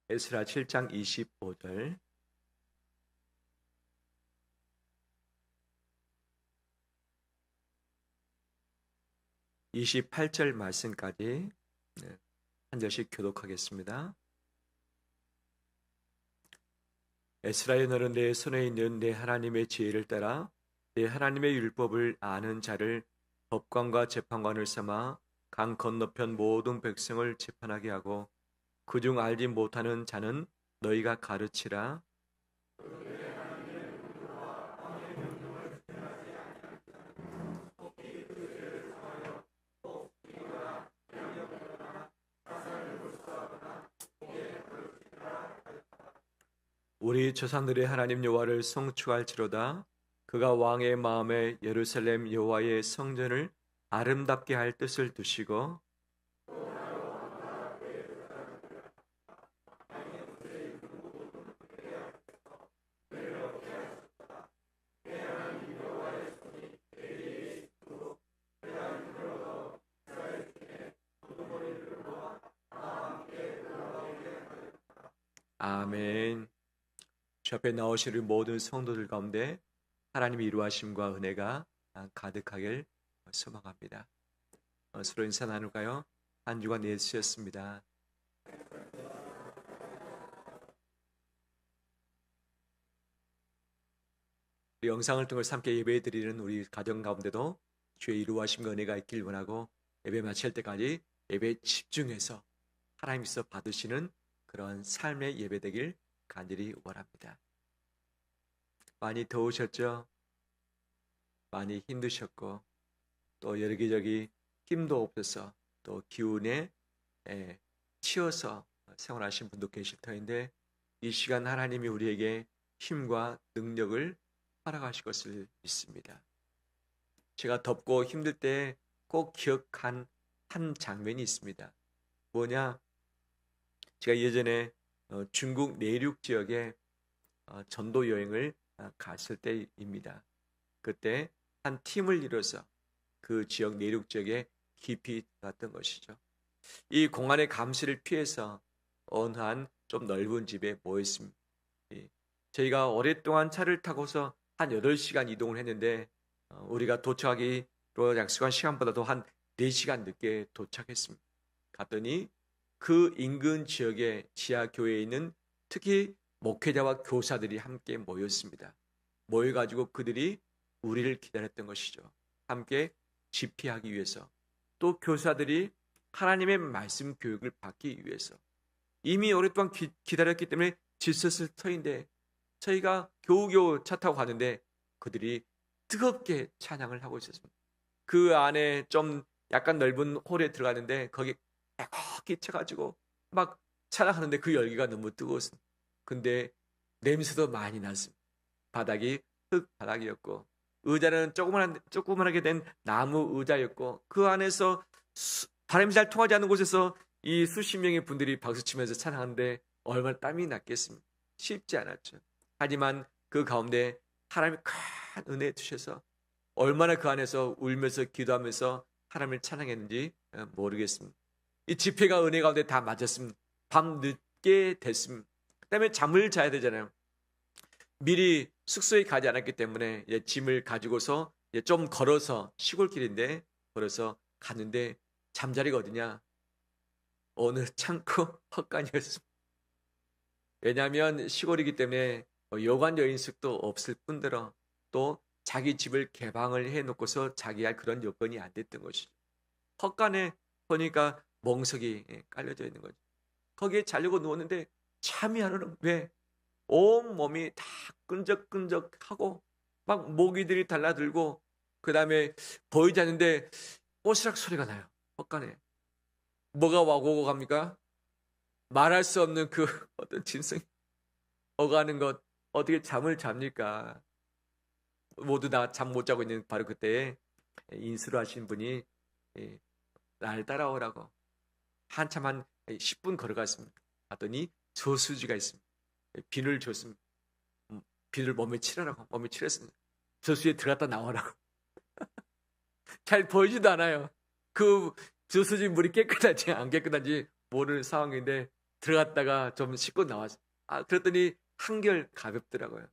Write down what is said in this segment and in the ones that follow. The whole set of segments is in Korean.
에스라 7장 25절, 28절 말씀까지 한 절씩 교독하겠습니다. 에스라여, 너는 내 손에 있는 내 하나님의 지혜를 따라 내 하나님의 율법을 아는 자를 법관과 재판관을 삼아 강 건너편 모든 백성을 재판하게 하고 그중 알지 못하는 자는 너희가 가르치라. 우리 조상들의 하나님 여호와를 송축할지로다. 그가 왕의 마음에 예루살렘 여호와의 성전을 아름답게 할 뜻을 두시고 아멘. 주 앞에 나오신 우리 모든 성도들 가운데 하나님의 이루하심과 은혜가 가득하길 소망합니다. 서로 인사 나눌까요? 한 주간 애쓰셨습니다. 우리 영상을 통해서 함께 예배드리는 우리 가정 가운데도 주의 이루하심과 은혜가 있길 원하고, 예배 마칠 때까지 예배에 집중해서 하나님께서 받으시는 그런 삶의 예배 되길 간절히 원합니다. 많이 더우셨죠? 많이 힘드셨고, 또 여기저기 힘도 없어서 또 기운에 치여서 생활하신 분도 계실 터인데, 이 시간 하나님이 우리에게 힘과 능력을 허락하실 것을 믿습니다. 제가 덥고 힘들 때 꼭 기억한 한 장면이 있습니다. 뭐냐? 제가 예전에 중국 내륙 지역에 전도 여행을 갔을 때입니다. 그때 한 팀을 이뤄서 그 지역 내륙 지역에 깊이 들어갔던 것이죠. 이 공안의 감시를 피해서 어느 한 좀 넓은 집에 모였습니다. 저희가 오랫동안 차를 타고서 한 8시간 이동을 했는데, 우리가 도착하기로 약속한 시간보다도 한 4시간 늦게 도착했습니다. 갔더니 그 인근 지역의 지하교회에 있는 특히 목회자와 교사들이 함께 모였습니다. 모여가지고 그들이 우리를 기다렸던 것이죠. 함께 집회하기 위해서, 또 교사들이 하나님의 말씀 교육을 받기 위해서 이미 오랫동안 기다렸기 때문에 질섰을 터인데, 저희가 겨우겨우 차 타고 가는데 그들이 뜨겁게 찬양을 하고 있었습니다. 그 안에 좀 약간 넓은 홀에 들어가는데 거기 뜨겁게 쳐가지고 막 찬양하는데 그 열기가 너무 뜨거웠습니다. 근데 냄새도 많이 났습니다. 바닥이 흙 바닥이었고, 의자는 조그만하게 된 나무 의자였고, 그 안에서 바람이 잘 통하지 않는 곳에서 이 수십 명의 분들이 박수치면서 찬양하는데 얼마나 땀이 났겠습니까? 쉽지 않았죠. 하지만 그 가운데 하나님이 큰 은혜 주셔서 얼마나 그 안에서 울면서 기도하면서 하나님을 찬양했는지 모르겠습니다. 이 집회가 은혜 가운데 다 맞았습니다. 밤 늦게 됐습니다. 그다음에 잠을 자야 되잖아요. 미리 숙소에 가지 않았기 때문에 짐을 가지고서 좀 걸어서, 시골길인데 걸어서 갔는데 잠자리가 어디냐? 어느 창고 헛간이었습니다. 왜냐하면 시골이기 때문에 여관 여인숙도 없을 뿐더러 또 자기 집을 개방을 해놓고서 자기 할 그런 여건이 안 됐던 것이죠. 헛간에 보니까 멍석이 깔려져 있는 거죠. 거기에 자려고 누웠는데 잠이 안 오는, 왜? 온 몸이 다 끈적끈적하고 막 모기들이 달라들고, 그 다음에 보이지 않는데 오스락 소리가 나요. 헛간에 뭐가 와고 갑니까? 말할 수 없는 그 어떤 짐승이 오가는 것. 어떻게 잠을 잡니까? 모두 다 잠 못 자고 있는 바로 그때에 인수를 하신 분이 날 따라오라고 한참 한 10분 걸어갔습니다. 봤더니 저수지가 있습니다. 비늘 줬습니다. 비늘 몸에 칠하라고. 몸에 칠했습니다. 저수지에 들어갔다 나오라고. 잘 보이지도 않아요. 그 저수지 물이 깨끗한지 안 깨끗한지 모르는 상황인데 들어갔다가 좀 씻고 나왔어요. 그랬더니 한결 가볍더라고요.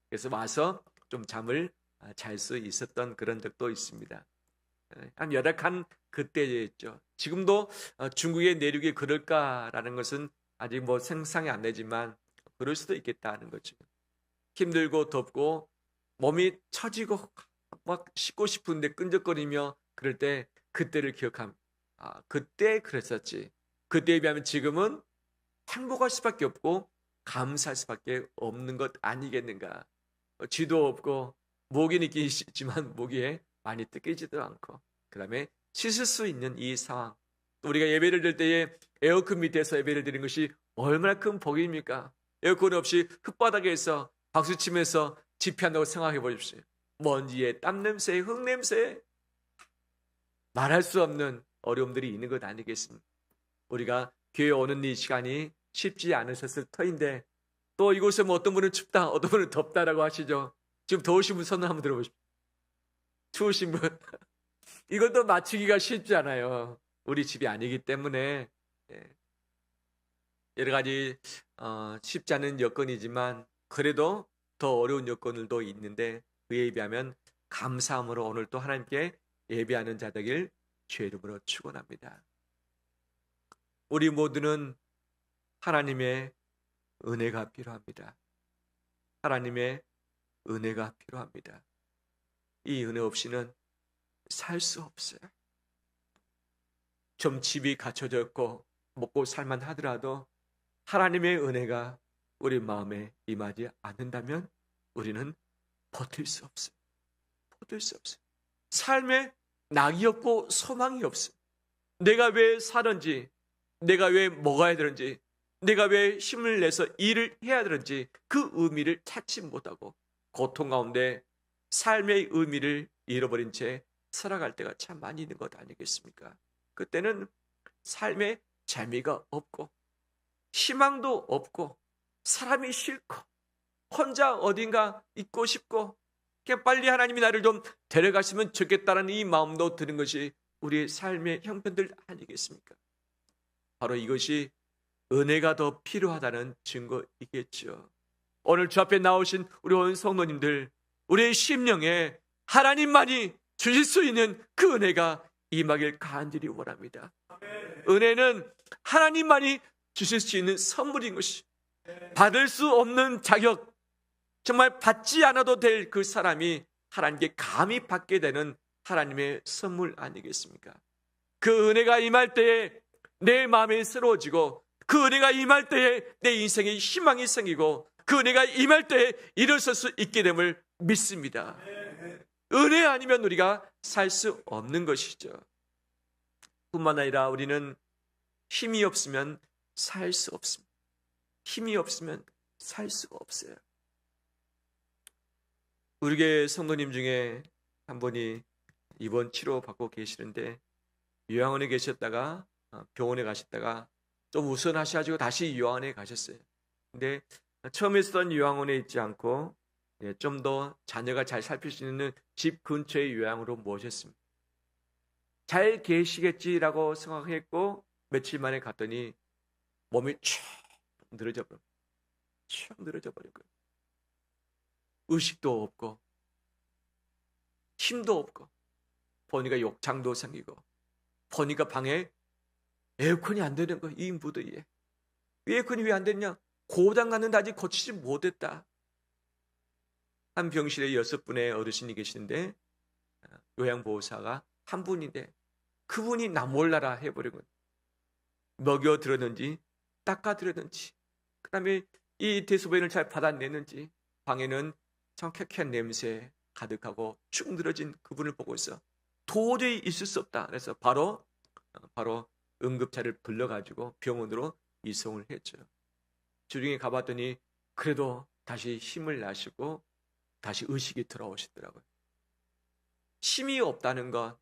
그래서 와서 좀 잠을 잘 수 있었던 그런 적도 있습니다. 한 열악한 그때였죠. 지금도 중국의 내륙이 그럴까라는 것은 아직 뭐 생상이 안 되지만 그럴 수도 있겠다는 거죠. 힘들고 덥고 몸이 처지고 막 씻고 싶은데 끈적거리며 그럴 때 그때를 기억함. 그때 그랬었지. 그때에 비하면 지금은 행복할 수밖에 없고 감사할 수밖에 없는 것 아니겠는가. 쥐도 없고 모기는 있긴 있지만 모기에 많이 뜯기지도 않고 그 다음에 씻을 수 있는 이 상황. 우리가 예배를 드릴 때에 에어컨 밑에서 예배를 드리는 것이 얼마나 큰 복입니까? 에어컨 없이 흙바닥에서 박수치면서 집회한다고 생각해 보십시오. 먼지에 땀냄새, 흙냄새, 말할 수 없는 어려움들이 있는 것 아니겠습니까? 우리가 교회 오는 이 시간이 쉽지 않으셨을 터인데 또 이곳에 뭐 어떤 분은 춥다, 어떤 분은 덥다라고 하시죠. 지금 더우신 분 손을 한번 들어보십시오. 추우신 분. 이것도 맞추기가 쉽지 않아요. 우리 집이 아니기 때문에 여러 가지 쉽지 않은 여건이지만 그래도 더 어려운 여건들도 있는데 그에 비하면 감사함으로 오늘 또 하나님께 예배하는 자 되길 주의 이름으로 축원합니다. 우리 모두는 하나님의 은혜가 필요합니다. 하나님의 은혜가 필요합니다. 이 은혜 없이는 살 수 없어요. 좀 집이 갖춰져 있고 먹고 살만 하더라도 하나님의 은혜가 우리 마음에 임하지 않는다면 우리는 버틸 수 없어요. 버틸 수 없어요. 삶에 낙이 없고 소망이 없어요. 내가 왜 사는지, 내가 왜 먹어야 되는지, 내가 왜 힘을 내서 일을 해야 되는지 그 의미를 찾지 못하고 고통 가운데 삶의 의미를 잃어버린 채 살아갈 때가 참 많이 있는 것 아니겠습니까? 그때는 삶에 재미가 없고 희망도 없고 사람이 싫고 혼자 어딘가 있고 싶고 그냥 빨리 하나님이 나를 좀 데려가시면 좋겠다는 이 마음도 드는 것이 우리의 삶의 형편들 아니겠습니까? 바로 이것이 은혜가 더 필요하다는 증거이겠죠. 오늘 주 앞에 나오신 우리 온 성도님들, 우리의 심령에 하나님만이 주실 수 있는 그 은혜가 임하길 간절히 원합니다. 은혜는 하나님만이 주실 수 있는 선물인 것이, 받을 수 없는 자격, 정말 받지 않아도 될 그 사람이 하나님께 감히 받게 되는 하나님의 선물 아니겠습니까? 그 은혜가 임할 때에 내 마음이 새로워지고 그 은혜가 임할 때에 내 인생에 희망이 생기고 그 은혜가 임할 때에 일어설 수 있게 됨을 믿습니다. 은혜 아니면 우리가 살 수 없는 것이죠. 뿐만 아니라 우리는 힘이 없으면 살 수 없습니다. 힘이 없으면 살 수가 없어요. 우리 교회 성도님 중에 한 분이 입원 치료 받고 계시는데 요양원에 계셨다가 병원에 가셨다가 좀 우선하셔가지고 다시 요양원에 가셨어요. 근데 처음에 쓰던 요양원에 있지 않고 좀 더 자녀가 잘 살필 수 있는 집 근처의 요양으로 모셨습니다. 잘 계시겠지라고 생각했고 며칠 만에 갔더니 몸이 쭉 늘어져 버린 거예요. 의식도 없고 힘도 없고 보니까 욕창도 생기고 보니까 방에 에어컨이 안 되는 거예요. 2인 부대에. 에어컨이 왜 안 됐냐? 고장 났는데 아직 고치지 못했다. 한 병실에 6분의 어르신이 계시는데 요양보호사가 한 분인데 그분이 나 몰라라 해버리고 먹여들었는지 닦아드렸는지 그 다음에 이 대소변을 잘 받아내는지 방에는 참 쾌쾌한 냄새 가득하고 축 늘어진 그분을 보고 있어 도저히 있을 수 없다. 그래서 바로 응급차를 불러가지고 병원으로 이송을 했죠. 주중에 가봤더니 그래도 다시 힘을 나시고 다시 의식이 돌아오시더라고요. 힘이 없다는 건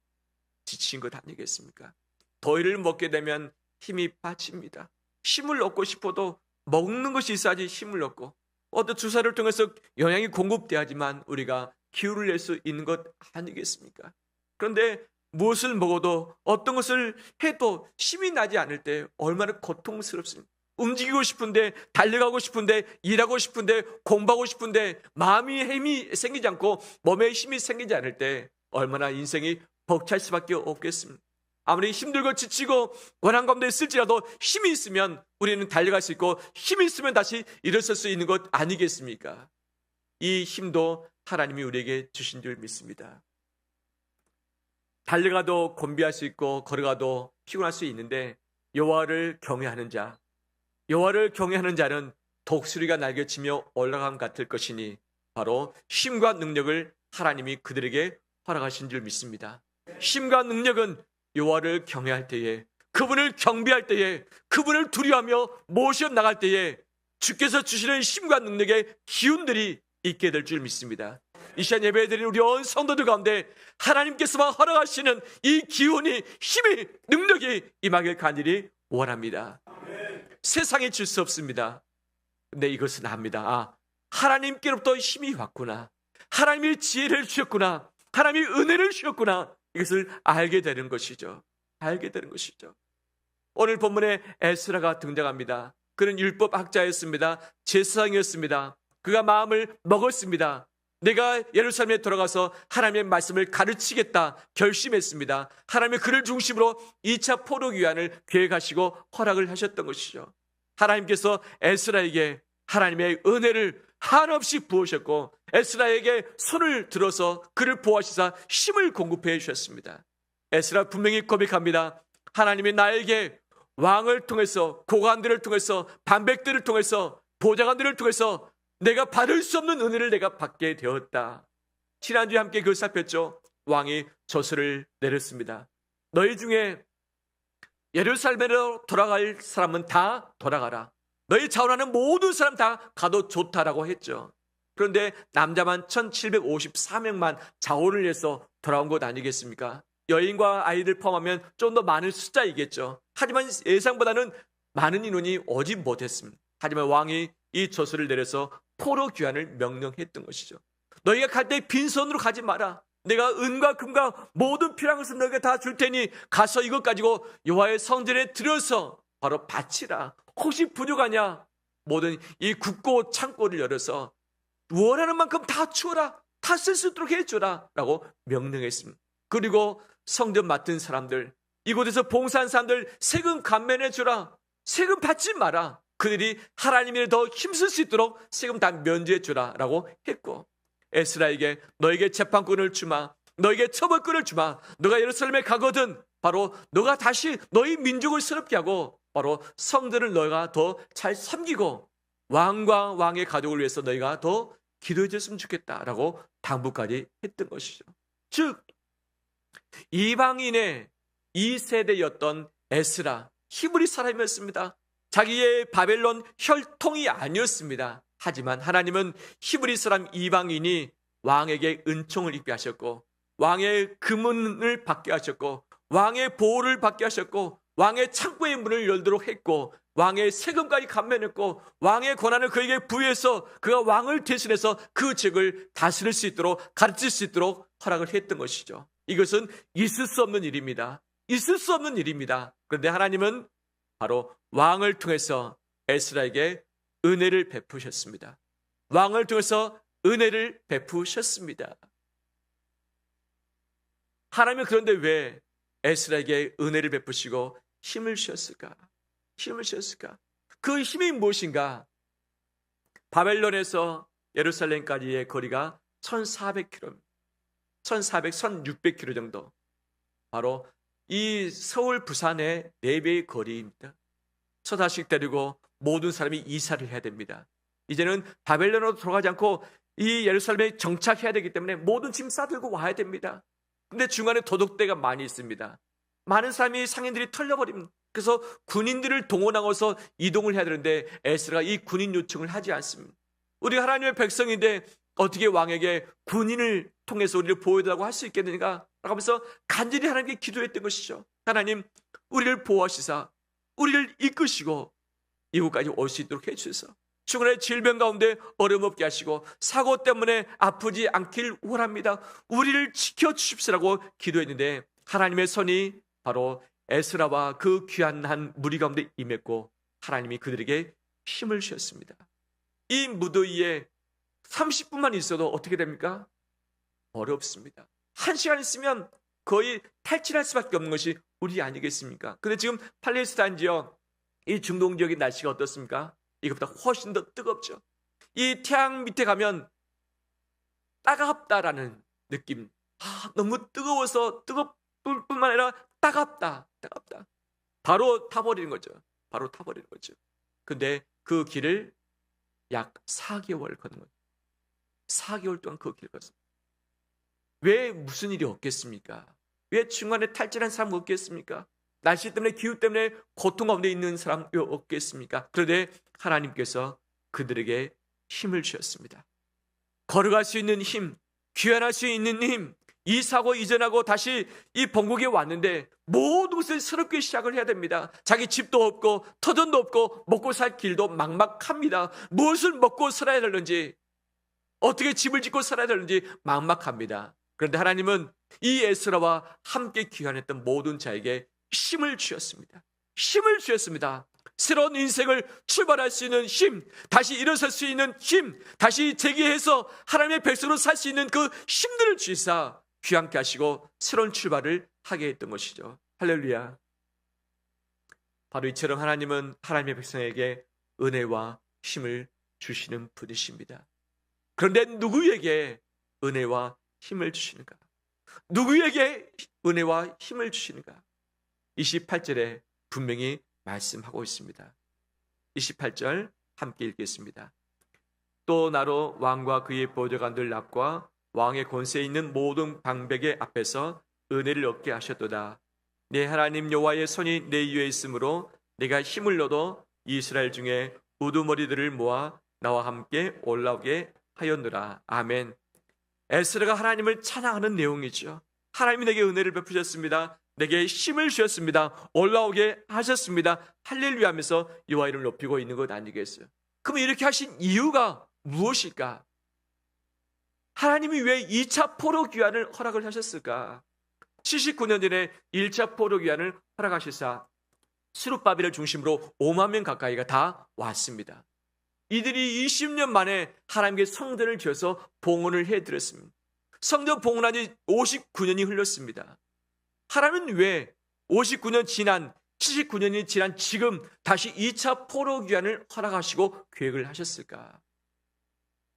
지친 것 아니겠습니까? 더위를 먹게 되면 힘이 빠집니다. 힘을 얻고 싶어도 먹는 것이 있어야지 힘을 얻고 어떤 주사를 통해서 영양이 공급돼야지만 우리가 기운을 낼 수 있는 것 아니겠습니까? 그런데 무엇을 먹어도 어떤 것을 해도 힘이 나지 않을 때 얼마나 고통스럽습니까? 움직이고 싶은데, 달려가고 싶은데, 일하고 싶은데, 공부하고 싶은데 마음이 힘이 생기지 않고 몸에 힘이 생기지 않을 때 얼마나 인생이 벅찰 수밖에 없겠습니까? 아무리 힘들고 지치고 고난 가운데 있을지라도 힘이 있으면 우리는 달려갈 수 있고, 힘이 있으면 다시 일어설 수 있는 것 아니겠습니까? 이 힘도 하나님이 우리에게 주신 줄 믿습니다. 달려가도 곤비할 수 있고 걸어가도 피곤할 수 있는데, 여호와를 경외하는 자는 독수리가 날개치며 올라감 같을 것이니, 바로 힘과 능력을 하나님이 그들에게 허락하신 줄 믿습니다. 힘과 능력은 여호와를 경외할 때에, 그분을 경배할 때에, 그분을 두려워하며 모셔 나갈 때에 주께서 주시는 힘과 능력의 기운들이 있게 될 줄 믿습니다. 이 시간 예배드리는 우리 온 성도들 가운데 하나님께서만 허락하시는 이 기운이, 힘이, 능력이 임하길 간절히 원합니다. 세상에 줄 수 없습니다. 근데 이것은 압니다. 하나님께로부터 힘이 왔구나, 하나님이 지혜를 주셨구나, 하나님이 은혜를 주셨구나, 이것을 알게 되는 것이죠. 오늘 본문에 에스라가 등장합니다. 그는 율법학자였습니다. 제사장이었습니다. 그가 마음을 먹었습니다. 내가 예루살렘에 돌아가서 하나님의 말씀을 가르치겠다 결심했습니다. 하나님의 그를 중심으로 2차 포로기환을 계획하시고 허락을 하셨던 것이죠. 하나님께서 에스라에게 하나님의 은혜를 한없이 부으셨고, 에스라에게 손을 들어서 그를 보호하시사 힘을 공급해 주셨습니다. 에스라 분명히 고백합니다. 하나님이 나에게 왕을 통해서, 고관들을 통해서, 반백들을 통해서, 보좌관들을 통해서 내가 받을 수 없는 은혜를 내가 받게 되었다. 지난주에 함께 그걸 살폈죠. 왕이 저수를 내렸습니다. 너희 중에 예루살렘으로 돌아갈 사람은 다 돌아가라. 너희 자원하는 모든 사람 다 가도 좋다라고 했죠. 그런데 남자만 1754명만 자원을 해서 돌아온 것 아니겠습니까? 여인과 아이들 포함하면 좀 더 많은 숫자이겠죠. 하지만 예상보다는 많은 인원이 오지 못했습니다. 하지만 왕이 이 저수를 내려서 포로 귀환을 명령했던 것이죠. 너희가 갈 때 빈손으로 가지 마라. 내가 은과 금과 모든 필요한 것을 너희가 다 줄 테니 가서 이것 가지고 여호와의 성전에 들여서 바로 바치라. 혹시 부족하냐? 모든 이 국고 창고를 열어서 원하는 만큼 다 주어라. 다 쓸 수 있도록 해줘라 라고 명령했습니다. 그리고 성전 맡은 사람들, 이곳에서 봉사한 사람들 세금 감면해주라. 세금 받지 마라. 그들이 하나님을 더 힘쓸 수 있도록 세금 다 면제해주라 라고 했고, 에스라에게 너에게 재판권을 주마, 너에게 처벌권을 주마. 너가 예루살렘에 가거든 바로 너가 다시 너희 민족을 새롭게 하고 바로 성들을 너희가 더 잘 섬기고 왕과 왕의 가족을 위해서 너희가 더 기도해 줬으면 좋겠다라고 당부까지 했던 것이죠. 즉 이방인의 2세대였던 에스라, 히브리 사람이었습니다. 자기의 바벨론 혈통이 아니었습니다. 하지만 하나님은 히브리 사람 이방인이 왕에게 은총을 입게 하셨고, 왕의 금은을 받게 하셨고, 왕의 보호를 받게 하셨고, 왕의 창고의 문을 열도록 했고, 왕의 세금까지 감면했고, 왕의 권한을 그에게 부여해서 그가 왕을 대신해서 그 책을 다스릴 수 있도록, 가르칠 수 있도록 허락을 했던 것이죠. 이것은 있을 수 없는 일입니다. 있을 수 없는 일입니다. 그런데 하나님은 바로 왕을 통해서 에스라에게 은혜를 베푸셨습니다. 왕을 통해서 은혜를 베푸셨습니다. 하나님은 그런데 왜 에스라에게 은혜를 베푸시고 힘을 주셨을까? 그 힘이 무엇인가? 바벨론에서 예루살렘까지의 거리가 1400km, 1600km 정도. 바로 이 서울, 부산의 4배의 거리입니다. 처자식 데리고 모든 사람이 이사를 해야 됩니다. 이제는 바벨론으로 돌아가지 않고 이 예루살렘에 정착해야 되기 때문에 모든 짐 싸들고 와야 됩니다. 근데 중간에 도둑대가 많이 있습니다. 많은 사람이 상인들이 털려버립니다. 그래서 군인들을 동원하고서 이동을 해야 되는데 에스라가 이 군인 요청을 하지 않습니다. 우리 하나님의 백성인데 어떻게 왕에게 군인을 통해서 우리를 보호해달라고 할 수 있겠는가? 라고 하면서 간절히 하나님께 기도했던 것이죠. 하나님, 우리를 보호하시사 우리를 이끄시고 이곳까지 올 수 있도록 해주셔서 중간에 질병 가운데 어려움 없게 하시고 사고 때문에 아프지 않길 원합니다. 우리를 지켜주십시오라고 기도했는데 하나님의 손이 바로 에스라와 그 귀한 한 무리 가운데 임했고, 하나님이 그들에게 힘을 주셨습니다. 이 무더위에 30분만 있어도 어떻게 됩니까? 어렵습니다. 1시간 있으면 거의 탈진할 수밖에 없는 것이 우리 아니겠습니까? 근데 지금 팔레스타인 지역, 이 중동 지역의 날씨가 어떻습니까? 이것보다 훨씬 더 뜨겁죠. 이 태양 밑에 가면 따갑다라는 느낌. 너무 뜨거워서 뜨겁을 뿐만 아니라 따갑다. 바로 타버리는 거죠. 근데 그 길을 약 4개월 걷는 거죠. 4개월 동안 그 길을 걷습니다. 왜 무슨 일이 없겠습니까? 왜 중간에 탈진한 사람 없겠습니까? 날씨 때문에, 기후 때문에 고통 가운데 있는 사람 왜 없겠습니까? 그런데 하나님께서 그들에게 힘을 주셨습니다. 걸어갈 수 있는 힘, 귀환할 수 있는 힘, 이사고 이전하고 다시 이 본국에 왔는데 모든 것을 새롭게 시작을 해야 됩니다. 자기 집도 없고 터전도 없고 먹고 살 길도 막막합니다. 무엇을 먹고 살아야 되는지, 어떻게 집을 짓고 살아야 되는지 막막합니다. 그런데 하나님은 이 에스라와 함께 귀환했던 모든 자에게 힘을 주셨습니다. 새로운 인생을 출발할 수 있는 힘, 다시 일어설 수 있는 힘, 다시 재기해서 하나님의 백성으로 살 수 있는 그 힘들을 주시사 귀환케 하시고 새로운 출발을 하게 했던 것이죠. 할렐루야. 바로 이처럼 하나님은 하나님의 백성에게 은혜와 힘을 주시는 분이십니다. 그런데 누구에게 은혜와 힘을 주시는가? 누구에게 은혜와 힘을 주시는가? 28절에 분명히 말씀하고 있습니다. 28절 함께 읽겠습니다. 또 나로 왕과 그의 보좌관들 납과 왕의 권세에 있는 모든 방백의 앞에서 은혜를 얻게 하셨도다. 내 하나님 여호와의 손이 내 위에 있으므로 내가 힘을 얻어 이스라엘 중에 우두머리들을 모아 나와 함께 올라오게 하였노라. 아멘. 에스라가 하나님을 찬양하는 내용이죠. 하나님이 내게 은혜를 베푸셨습니다. 내게 힘을 주셨습니다. 올라오게 하셨습니다. 할렐루야 하면서 여호와 이름을 높이고 있는 것 아니겠어요? 그럼 이렇게 하신 이유가 무엇일까? 하나님이 왜 2차 포로 귀환을 허락을 하셨을까? 79년 전에 1차 포로 귀환을 허락하시사 스룹바벨을 중심으로 5만 명 가까이가 다 왔습니다. 이들이 20년 만에 하나님께 성전을 지어서 봉헌을 해드렸습니다. 성전 봉헌한 지 59년이 흘렀습니다. 하나님은 왜 59년 지난 79년이 지난 지금 다시 2차 포로 귀환을 허락하시고 계획을 하셨을까?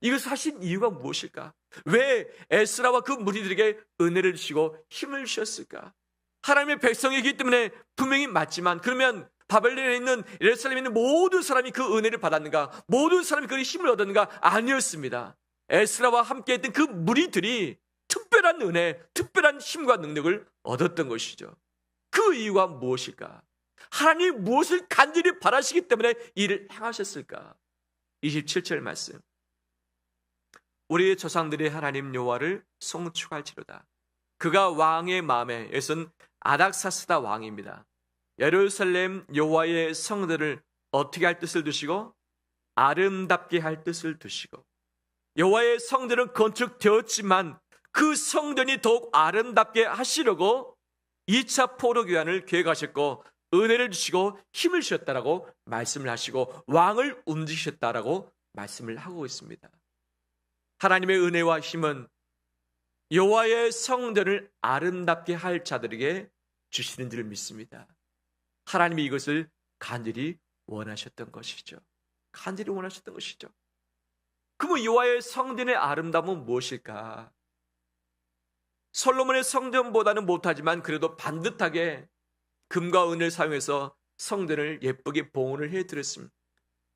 이것을 하신 이유가 무엇일까? 왜 에스라와 그 무리들에게 은혜를 주시고 힘을 주셨을까? 하나님의 백성이기 때문에 분명히 맞지만, 그러면 바벨론에 있는, 예루살렘에 있는 모든 사람이 그 은혜를 받았는가? 모든 사람이 그 힘을 얻었는가? 아니었습니다. 에스라와 함께했던 그 무리들이 특별한 은혜, 특별한 힘과 능력을 얻었던 것이죠. 그 이유가 무엇일까? 하나님이 무엇을 간절히 바라시기 때문에 이를 행하셨을까? 27절 말씀. 우리의 조상들이 하나님 여호와를 송축할지로다. 그가 왕의 마음에, 여기서는 아닥사스다 왕입니다. 예루살렘 여호와의 성들을 어떻게 할 뜻을 두시고 아름답게 할 뜻을 두시고, 여호와의 성들은 건축되었지만 그 성전이 더욱 아름답게 하시려고 2차 포로 귀환을 계획하셨고 은혜를 주시고 힘을 주셨다라고 말씀을 하시고 왕을 움직이셨다라고 말씀을 하고 있습니다. 하나님의 은혜와 힘은 여호와의 성전을 아름답게 할 자들에게 주시는 줄 믿습니다. 하나님이 이것을 간절히 원하셨던 것이죠. 간절히 원하셨던 것이죠. 그럼 여호와의 성전의 아름다움은 무엇일까? 솔로몬의 성전보다는 못하지만 그래도 반듯하게 금과 은을 사용해서 성전을 예쁘게 봉헌을 해드렸습니다.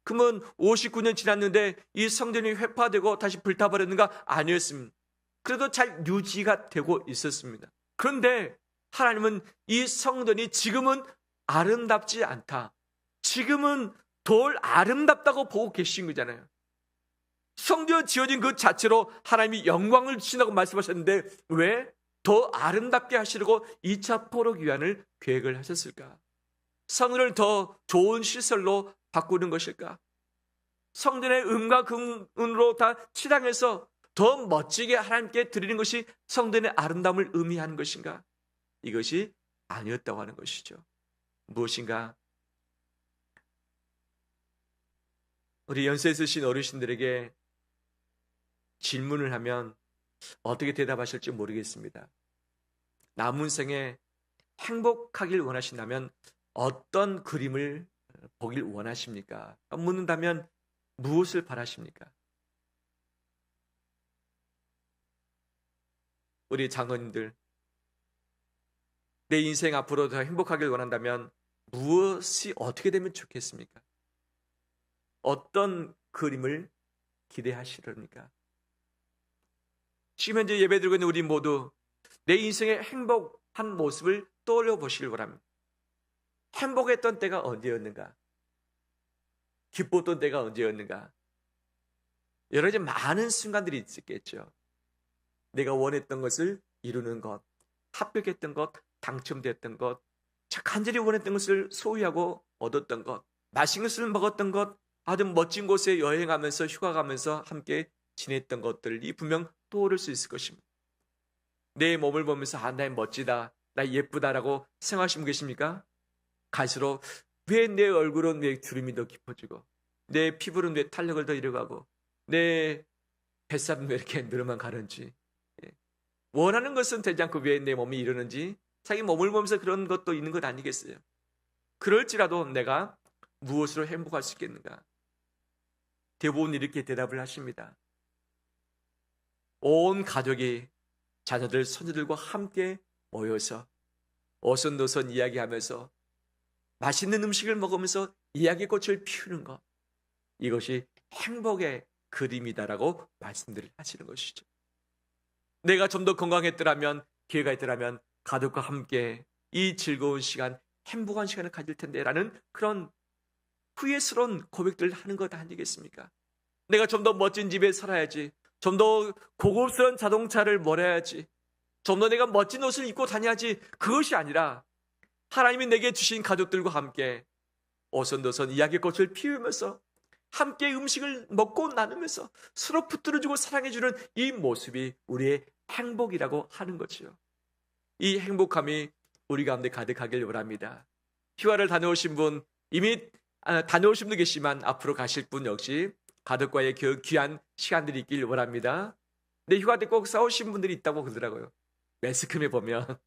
그러면 59년 지났는데 이 성전이 회파되고 다시 불타버렸는가? 아니었습니다. 그래도 잘 유지가 되고 있었습니다. 그런데 하나님은 이 성전이 지금은 아름답지 않다, 지금은 덜 아름답다고 보고 계신 거잖아요. 성전 지어진 그 자체로 하나님이 영광을 주신다고 말씀하셨는데 왜 더 아름답게 하시려고 2차 포로 귀환을 계획을 하셨을까? 성전을 더 좋은 시설로 바꾸는 것일까? 성전의 은과 금으로 다 치장해서 더 멋지게 하나님께 드리는 것이 성전의 아름다움을 의미하는 것인가? 이것이 아니었다고 하는 것이죠. 무엇인가? 우리 연세 있으신 어르신들에게 질문을 하면 어떻게 대답하실지 모르겠습니다. 남은 생에 행복하길 원하신다면 어떤 그림을 보길 원하십니까? 묻는다면 무엇을 바라십니까? 우리 장로님들, 내 인생 앞으로 더 행복하길 원한다면 무엇이 어떻게 되면 좋겠습니까? 어떤 그림을 기대하시렵니까? 지금 현재 예배드리고 있는 우리 모두 내 인생의 행복한 모습을 떠올려 보시길 바랍니다. 행복했던 때가 언제였는가? 기뻤던 때가 언제였는가? 여러 가지 많은 순간들이 있었겠죠. 내가 원했던 것을 이루는 것, 합격했던 것, 당첨됐던 것, 간절히 원했던 것을 소유하고 얻었던 것, 맛있는 것을 먹었던 것, 아주 멋진 곳에 여행하면서 휴가 가면서 함께 지냈던 것들이 분명 떠오를 수 있을 것입니다. 내 몸을 보면서 나 멋지다, 나 예쁘다라고 생각하시는 분 계십니까? 갈수록 왜 내 얼굴은 왜 주름이 더 깊어지고, 내 피부는 왜 탄력을 더 잃어가고, 내 뱃살은 왜 이렇게 늘어만 가는지, 원하는 것은 되지 않고 왜 내 몸이 이러는지 자기 몸을 보면서 그런 것도 있는 것 아니겠어요? 그럴지라도 내가 무엇으로 행복할 수 있겠는가? 대부분 이렇게 대답을 하십니다. 온 가족이 자녀들, 손주들과 함께 모여서 오손도손 이야기하면서 맛있는 음식을 먹으면서 이야기꽃을 피우는 것, 이것이 행복의 그림이다라고 말씀들을 하시는 것이죠. 내가 좀 더 건강했더라면, 기회가 있더라면 가족과 함께 이 즐거운 시간, 행복한 시간을 가질 텐데 라는 그런 후회스러운 고백들을 하는 것 아니겠습니까? 내가 좀 더 멋진 집에 살아야지, 좀 더 고급스러운 자동차를 몰아야지, 좀 더 내가 멋진 옷을 입고 다녀야지, 그것이 아니라 하나님이 내게 주신 가족들과 함께 오손도손 이야기꽃을 피우면서 함께 음식을 먹고 나누면서 서로 붙들어주고 사랑해주는 이 모습이 우리의 행복이라고 하는 거죠. 이 행복함이 우리 가운데 가득하길 원합니다. 휴가를 다녀오신 분, 이미 다녀오신 분 계시지만 앞으로 가실 분 역시 가족과의 귀한 시간들이 있길 원합니다. 근데 휴가 때 꼭 싸우신 분들이 있다고 그러더라고요. 매스컴에 보면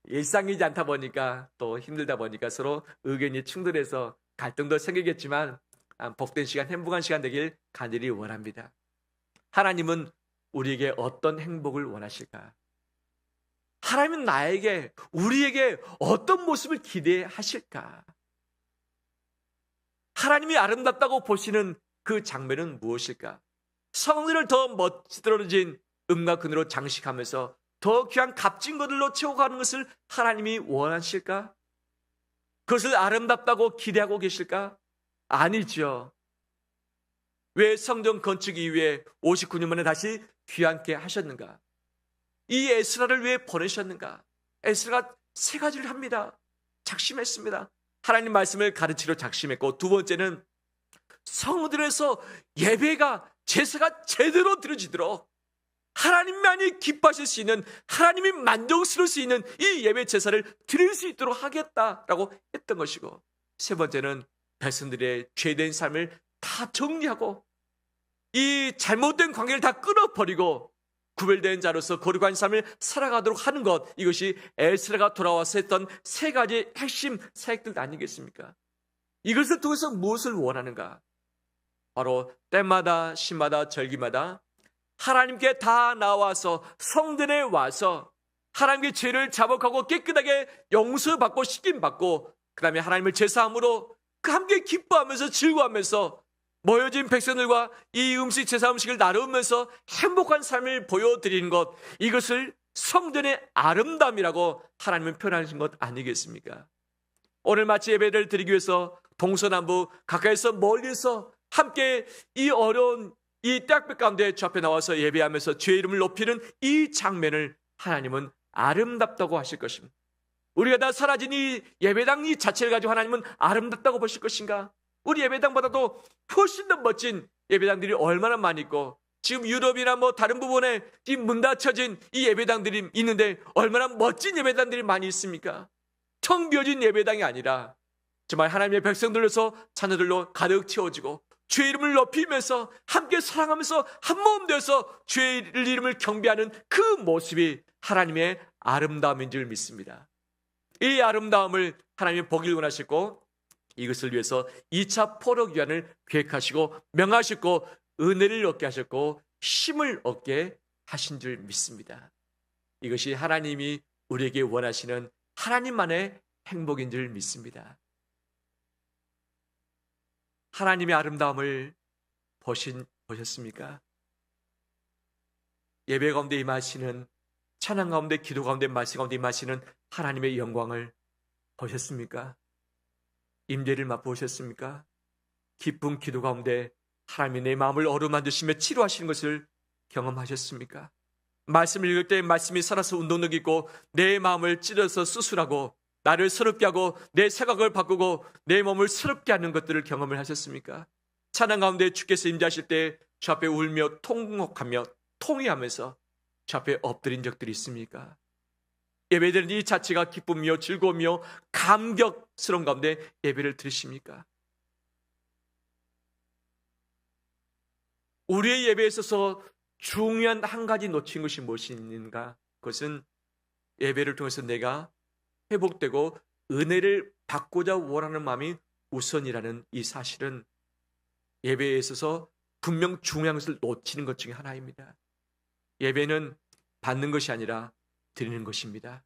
일상이지 않다 보니까, 또 힘들다 보니까 서로 의견이 충돌해서 갈등도 생기겠지만 복된 시간, 행복한 시간 되길 간절히 원합니다. 하나님은 우리에게 어떤 행복을 원하실까? 하나님은 나에게, 우리에게 어떤 모습을 기대하실까? 하나님이 아름답다고 보시는 그 장면은 무엇일까? 성전을 더 멋들어진 은과 금으로 장식하면서 더 귀한 값진 것들로 채워가는 것을 하나님이 원하실까? 그것을 아름답다고 기대하고 계실까? 아니죠. 왜 성전 건축 이후에 59년 만에 다시 귀환케 하셨는가? 이 에스라를 왜 보내셨는가? 에스라가 세 가지를 합니다. 작심했습니다. 하나님 말씀을 가르치러 작심했고, 두 번째는 성들에서 예배가, 제사가 제대로 드려지도록 하나님만이 기뻐하실 수 있는, 하나님이 만족스러울 수 있는 이 예배 제사를 드릴 수 있도록 하겠다라고 했던 것이고, 세 번째는 백성들의 죄된 삶을 다 정리하고 이 잘못된 관계를 다 끊어버리고 구별된 자로서 거룩한 삶을 살아가도록 하는 것, 이것이 에스라가 돌아와서 했던 세 가지 핵심 사역들 아니겠습니까? 이것을 통해서 무엇을 원하는가? 바로 때마다, 시마다, 절기마다 하나님께 다 나와서 성전에 와서 하나님께 죄를 자복하고 깨끗하게 용서받고 씻김받고, 그 다음에 하나님을 제사함으로 함께 기뻐하면서 즐거워하면서 모여진 백성들과 이 음식, 제사 음식을 나누면서 행복한 삶을 보여드리는 것, 이것을 성전의 아름다움이라고 하나님은 표현하신 것 아니겠습니까? 오늘 마치 예배를 드리기 위해서 동서남북 가까이서 멀리서 함께 이 어려운 이 떼약볕 가운데 주 앞에 나와서 예배하면서 주의 이름을 높이는 이 장면을 하나님은 아름답다고 하실 것입니다. 우리가 다 사라진 이 예배당 이 자체를 가지고 하나님은 아름답다고 보실 것인가? 우리 예배당보다도 훨씬 더 멋진 예배당들이 얼마나 많이 있고, 지금 유럽이나 다른 부분에 이 문 닫혀진 이 예배당들이 있는데 얼마나 멋진 예배당들이 많이 있습니까? 텅 비어진 예배당이 아니라 정말 하나님의 백성들로서 자녀들로 가득 채워지고 주의 이름을 높이면서 함께 사랑하면서 한몸 되어서 주의 이름을 경배하는 그 모습이 하나님의 아름다움인 줄 믿습니다. 이 아름다움을 하나님이 보기를 원하시고 이것을 위해서 2차 포로기한을 계획하시고 명하셨고 은혜를 얻게 하셨고 힘을 얻게 하신 줄 믿습니다. 이것이 하나님이 우리에게 원하시는 하나님만의 행복인 줄 믿습니다. 하나님의 아름다움을 보셨습니까? 예배 가운데 임하시는, 찬양 가운데, 기도 가운데, 말씀 가운데 임하시는 하나님의 영광을 보셨습니까? 임재를 맛보셨습니까? 기쁜 기도 가운데 하나님이 내 마음을 어루만지시며 치료하시는 것을 경험하셨습니까? 말씀을 읽을 때 말씀이 살아서 운동력 있고 내 마음을 찔러서 수술하고 나를 새롭게 하고 내 생각을 바꾸고 내 몸을 새롭게 하는 것들을 경험을 하셨습니까? 찬양 가운데 주께서 임재하실 때 주 앞에 울며 통곡하며 통회하면서 주 앞에 엎드린 적들이 있습니까? 예배드리는 이 자체가 기쁨이며 즐거움이며 감격스러운 가운데 예배를 드리십니까? 우리의 예배에 있어서 중요한 한 가지 놓친 것이 무엇이 있는가? 그것은 예배를 통해서 내가 회복되고 은혜를 받고자 원하는 마음이 우선이라는 이 사실은 예배에 있어서 분명 중요한 것을 놓치는 것 중에 하나입니다. 예배는 받는 것이 아니라 드리는 것입니다.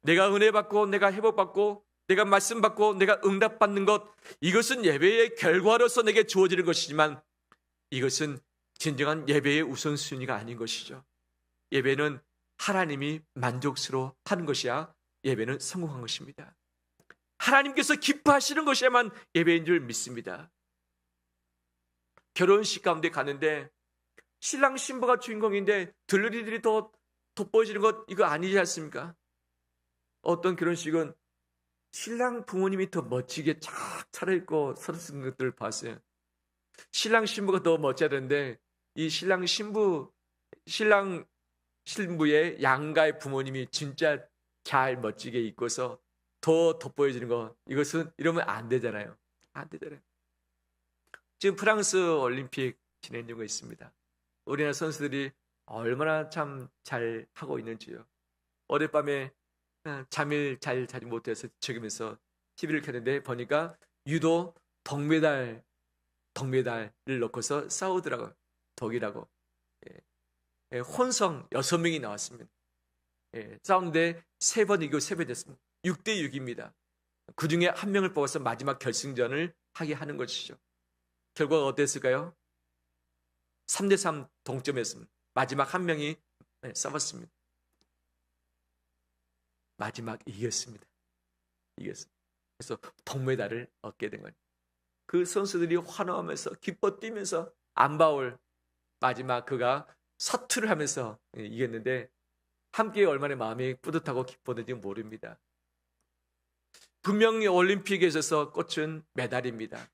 내가 은혜 받고 내가 회복받고 내가 말씀 받고 내가 응답받는 것, 이것은 예배의 결과로서 내게 주어지는 것이지만 이것은 진정한 예배의 우선순위가 아닌 것이죠. 예배는 하나님이 만족스러워 하는 것이야 예배는 성공한 것입니다. 하나님께서 기뻐하시는 것이야만 예배인 줄 믿습니다. 결혼식 가운데 가는데 신랑 신부가 주인공인데 들러리들이 더 돋보여지는 것, 이거 아니지 않습니까? 어떤 결혼식은 신랑 부모님이 더 멋지게 쫙 차려입고 서로 쓰는 것들을 봤어요. 신랑 신부가 더 멋져야 되는데 이 신랑 신부의 양가의 부모님이 진짜 잘 멋지게 입고서 더 돋보여지는 거, 이것은 이러면 안 되잖아요. 안 되잖아요. 지금 프랑스 올림픽 진행 중에 있습니다. 우리나라 선수들이 얼마나 참 잘 하고 있는지요. 어젯밤에 잠을 잘 자지 못해서 저기면서 TV를 켰는데 보니까 유도 동메달을 넣고서 싸우더라고요. 독일하고. 혼성 6명이 나왔습니다. 싸우는데 3번 이기고 3번 졌습니다. 6대6입니다. 그 중에 한 명을 뽑아서 마지막 결승전을 하게 하는 것이죠. 결과가 어땠을까요? 3대3 동점했습니다. 마지막 한 명이 싸웠습니다. 마지막 이겼습니다. 그래서 동메달을 얻게 된 거예요. 그 선수들이 환호하면서 기뻐 뛰면서 안바울 마지막 그가 사투를 하면서 이겼는데 함께 얼마나 마음이 뿌듯하고 기뻤는지 모릅니다. 분명히 올림픽에 있어서 꽃은 메달입니다.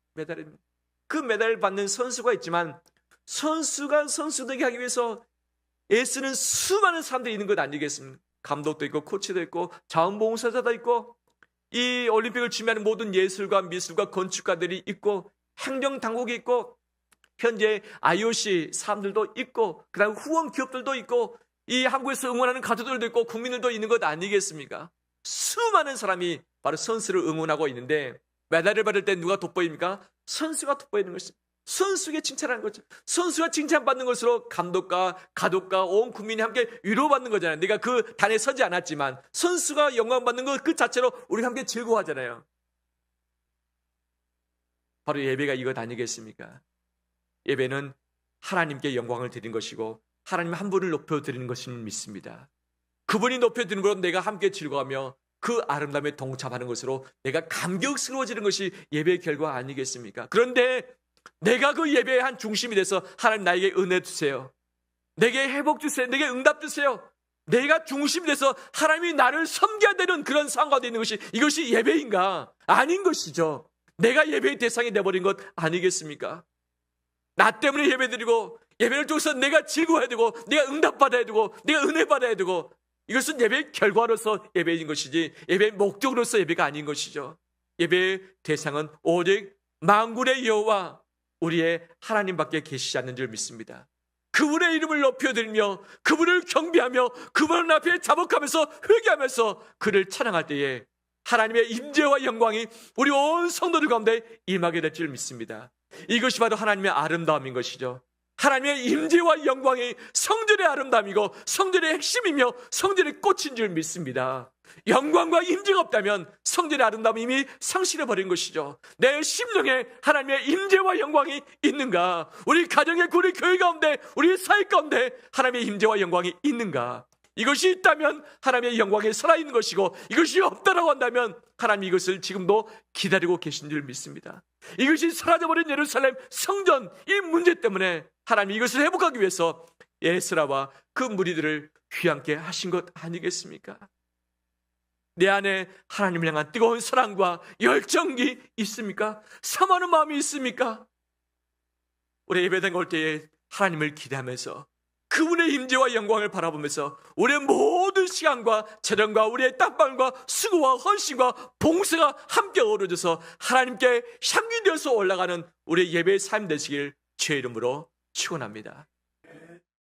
그 메달을 받는 선수가 있지만 선수가 선수되게 하기 위해서 애쓰는 수많은 사람들이 있는 것 아니겠습니까? 감독도 있고 코치도 있고 자원봉사자도 있고 이 올림픽을 준비하는 모든 예술가, 미술가, 건축가들이 있고 행정당국이 있고 현재 IOC 사람들도 있고 그다음 후원 기업들도 있고 이 한국에서 응원하는 가족들도 있고 국민들도 있는 것 아니겠습니까? 수많은 사람이 바로 선수를 응원하고 있는데 메달을 받을 때 누가 돋보입니까? 선수가 돋보이는 것입니다. 선수에게 칭찬하는 거죠. 선수가 칭찬받는 것으로 감독과 가족과 온 국민이 함께 위로받는 거잖아요. 내가 그 단에 서지 않았지만 선수가 영광받는 것 그 자체로 우리 함께 즐거워하잖아요. 바로 예배가 이것 아니겠습니까? 예배는 하나님께 영광을 드리는 것이고 하나님 한 분을 높여드리는 것을 믿습니다. 그분이 높여드리는 것으로 내가 함께 즐거워하며 그 아름다움에 동참하는 것으로 내가 감격스러워지는 것이 예배의 결과 아니겠습니까? 그런데 내가 그 예배의 한 중심이 돼서 하나님 나에게 은혜 주세요. 내게 회복 주세요. 내게 응답 주세요. 내가 중심이 돼서 하나님이 나를 섬겨야 되는 그런 상황이 있는 것이 이것이 예배인가? 아닌 것이죠. 내가 예배의 대상이 되어버린 것 아니겠습니까? 나 때문에 예배드리고 예배를 통해서 내가 즐거워야 되고 내가 응답받아야 되고 내가 은혜 받아야 되고 이것은 예배의 결과로서 예배인 것이지 예배의 목적으로서 예배가 아닌 것이죠. 예배의 대상은 오직 만군의 여호와 우리의 하나님밖에 계시지 않는 줄 믿습니다. 그분의 이름을 높여드리며 그분을 경배하며 그분 앞에 자복하면서 회개하면서 그를 찬양할 때에 하나님의 임재와 영광이 우리 온 성도들 가운데 임하게 될 줄 믿습니다. 이것이 바로 하나님의 아름다움인 것이죠. 하나님의 임재와 영광이 성전의 아름다움이고 성전의 핵심이며 성전의 꽃인 줄 믿습니다. 영광과 임재가 없다면 성전의 아름다움이 이미 상실해버린 것이죠. 내 심령에 하나님의 임재와 영광이 있는가? 우리 가정의 우리 교회 가운데 우리 사회 가운데 하나님의 임재와 영광이 있는가? 이것이 있다면 하나님의 영광이 살아있는 것이고, 이것이 없다라고 한다면 하나님 이것을 지금도 기다리고 계신 줄 믿습니다. 이것이 사라져버린 예루살렘 성전 이 문제 때문에 하나님 이것을 회복하기 위해서 에스라와 그 무리들을 귀ham게 하신 것 아니겠습니까? 내 안에 하나님을 향한 뜨거운 사랑과 열정이 있습니까? 사모하는 마음이 있습니까? 우리 예배당 올 때에 하나님을 기대하면서 그분의 임재와 영광을 바라보면서 우리의 모든 시간과 재정과 우리의 땀방울과 수고와 헌신과 봉사가 함께 어우러져서 하나님께 향기 되어서 올라가는 우리의 예배의 삶 되시길 주의 이름으로 축원합니다.